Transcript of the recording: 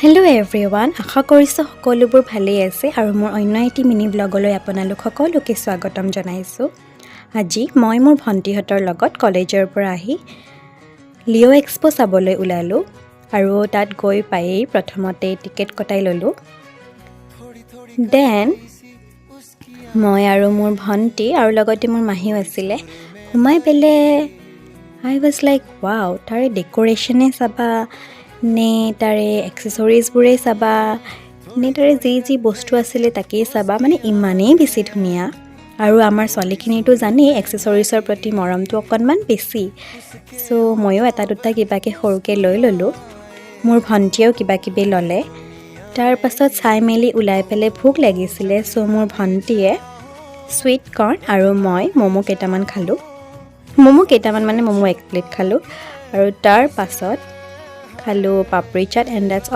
Hello' everyone, আশা কৰিছোঁ সকলোবোৰ ভালেই আছে আৰু মোৰ অন্য এটি মিনি ব্লগলৈ আপোনালোক সকলোকে স্বাগতম জনাইছোঁ। আজি মই মোৰ ভণ্টিহঁতৰ লগত কলেজৰ পৰা আহি লিঅ' এক্সপ' চাবলৈ ওলালোঁ আৰু তাত গৈ পায়েই প্ৰথমতে টিকেট কটাই ল'লোঁ। দেন মই আৰু মোৰ ভণ্টি আৰু লগতে মোৰ মাহীও আছিলে। সোমাই পেলাই আই ৱাজ লাইক ৱাও, তাৰে ডেক'ৰেশ্যনে চাবা নে তাৰে এক্সেছৰিজবোৰেই চাবা নে তাৰে যি বস্তু আছিলে তাকেই চাবা, মানে ইমানেই বেছি ধুনীয়া। আৰু আমাৰ ছোৱালীখিনিতো জানেই এক্সেছৰিজৰ প্ৰতি মৰমটো অকণমান বেছি, চ' ময়ো এটা দুটা কিবাকৈ সৰুকৈ লৈ ল'লোঁ। মোৰ ভণ্টিয়েও কিবাকিবি ল'লে। তাৰ পাছত চাই মেলি ওলাই পেলাই ভোক লাগিছিলে, চ' মোৰ ভণ্টিয়ে ছুইট কৰ্ণ আৰু মই ম'ম' কেইটামান খালোঁ। ম'ম' 1 প্লেট খালোঁ আৰু তাৰ পাছত খালোঁ পাপৰি চাট এণ্ড ডেটছ অল।